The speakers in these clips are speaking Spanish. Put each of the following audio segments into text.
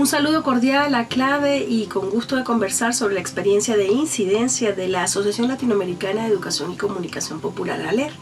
saludo cordial a Clave y con gusto de conversar sobre la experiencia de incidencia de la Asociación Latinoamericana de Educación y Comunicación Popular, ALER.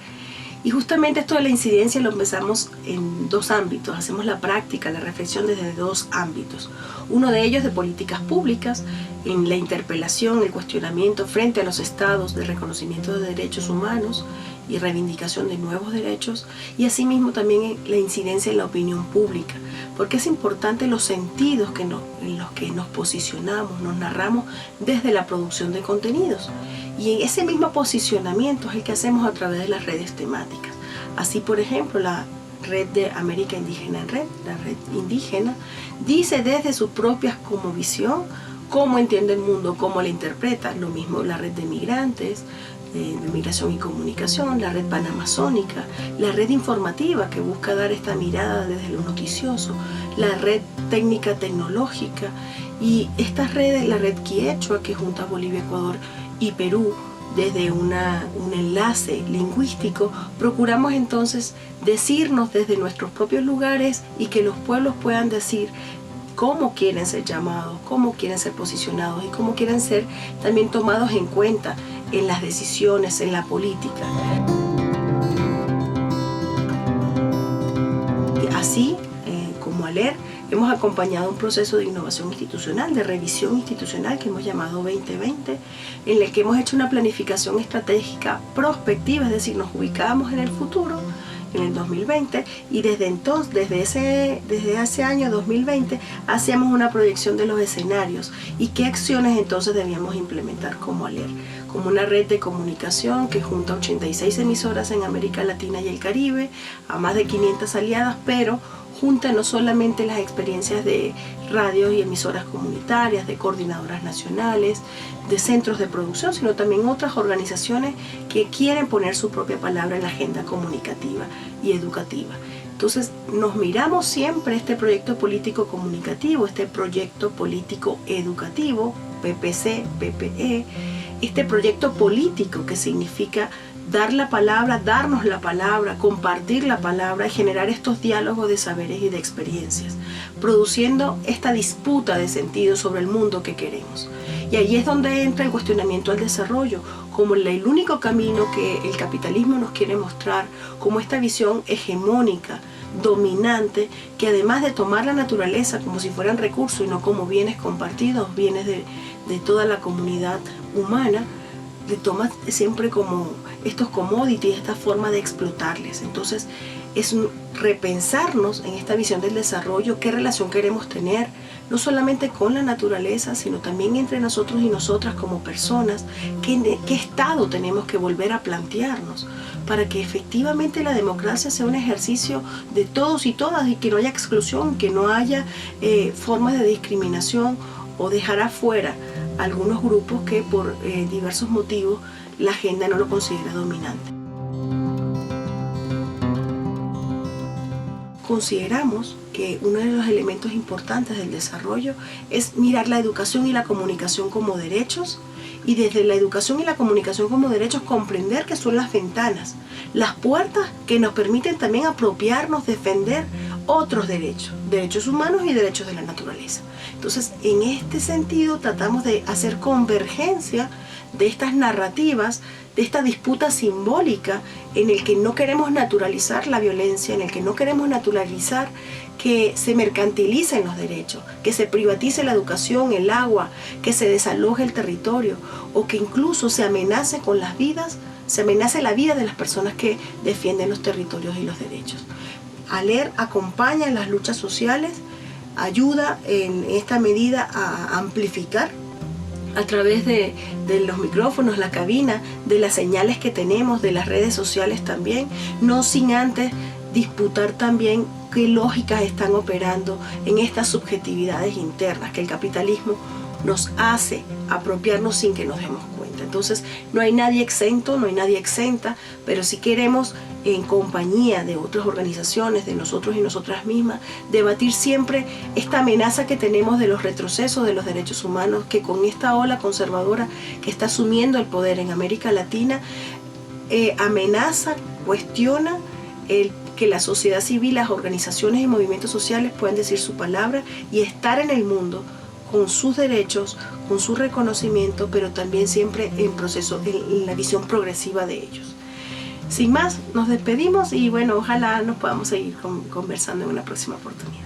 Y justamente esto de la incidencia lo empezamos en dos ámbitos, hacemos la práctica, la reflexión desde dos ámbitos. Uno de ellos de políticas públicas, en la interpelación, el cuestionamiento frente a los estados de reconocimiento de derechos humanos y reivindicación de nuevos derechos, y asimismo también la incidencia en la opinión pública, porque es importante los sentidos en los que nos posicionamos, nos narramos desde la producción de contenidos. Y ese mismo posicionamiento es el que hacemos a través de las redes temáticas. Así, por ejemplo, la red de América Indígena en Red, la red indígena, dice desde su propia cosmovisión cómo entiende el mundo, cómo la interpreta. Lo mismo la red de migrantes, de migración y comunicación, la red panamazónica, la red informativa que busca dar esta mirada desde lo noticioso, la red técnica tecnológica y estas redes, la red Quiechua que junta Bolivia, Ecuador y Perú desde un enlace lingüístico. Procuramos entonces decirnos desde nuestros propios lugares y que los pueblos puedan decir cómo quieren ser llamados, cómo quieren ser posicionados y cómo quieren ser también tomados en cuenta en las decisiones, en la política. Así, como ALER, hemos acompañado un proceso de innovación institucional, de revisión institucional que hemos llamado 2020, en el que hemos hecho una planificación estratégica prospectiva, es decir, nos ubicamos en el futuro, en el 2020, y desde entonces, desde ese año 2020, hacíamos una proyección de los escenarios y qué acciones entonces debíamos implementar como ALER, como una red de comunicación que junta 86 emisoras en América Latina y el Caribe, a más de 500 aliadas, pero junta no solamente las experiencias de radios y emisoras comunitarias, de coordinadoras nacionales, de centros de producción, sino también otras organizaciones que quieren poner su propia palabra en la agenda comunicativa y educativa. Entonces nos miramos siempre este proyecto político comunicativo, este proyecto político educativo, PPC, PPE, este proyecto político que significa dar la palabra, darnos la palabra, compartir la palabra y generar estos diálogos de saberes y de experiencias, produciendo esta disputa de sentido sobre el mundo que queremos. Y ahí es donde entra el cuestionamiento al desarrollo, como el único camino que el capitalismo nos quiere mostrar, como esta visión hegemónica, dominante, que además de tomar la naturaleza como si fueran recursos y no como bienes compartidos, bienes de toda la comunidad humana, le toma siempre como estos commodities, esta forma de explotarles. Entonces es repensarnos en esta visión del desarrollo, qué relación queremos tener, no solamente con la naturaleza, sino también entre nosotros y nosotras como personas, qué estado tenemos que volver a plantearnos para que efectivamente la democracia sea un ejercicio de todos y todas y que no haya exclusión, que no haya formas de discriminación o dejar afuera algunos grupos que por diversos motivos la agenda no lo considera dominante. Consideramos que uno de los elementos importantes del desarrollo es mirar la educación y la comunicación como derechos, y desde la educación y la comunicación como derechos comprender que son las ventanas, las puertas que nos permiten también apropiarnos, defender otros derechos, derechos humanos y derechos de la naturaleza. Entonces, en este sentido tratamos de hacer convergencia de estas narrativas, de esta disputa simbólica en el que no queremos naturalizar la violencia, en el que no queremos naturalizar que se mercantilicen los derechos, que se privatice la educación, el agua, que se desaloje el territorio o que incluso se amenace con las vidas, se amenace la vida de las personas que defienden los territorios y los derechos. ALER acompaña en las luchas sociales, ayuda en esta medida a amplificar a través de los micrófonos, la cabina, de las señales que tenemos, de las redes sociales también, no sin antes disputar también qué lógicas están operando en estas subjetividades internas que el capitalismo nos hace apropiarnos sin que nos demos cuenta. Entonces no hay nadie exento, no hay nadie exenta, pero si queremos en compañía de otras organizaciones, de nosotros y nosotras mismas, debatir siempre esta amenaza que tenemos de los retrocesos de los derechos humanos, que con esta ola conservadora que está asumiendo el poder en América Latina, amenaza, cuestiona que la sociedad civil, las organizaciones y movimientos sociales puedan decir su palabra y estar en el mundo con sus derechos, con su reconocimiento, pero también siempre en proceso, en la visión progresiva de ellos. Sin más, nos despedimos y bueno, ojalá nos podamos seguir conversando en una próxima oportunidad.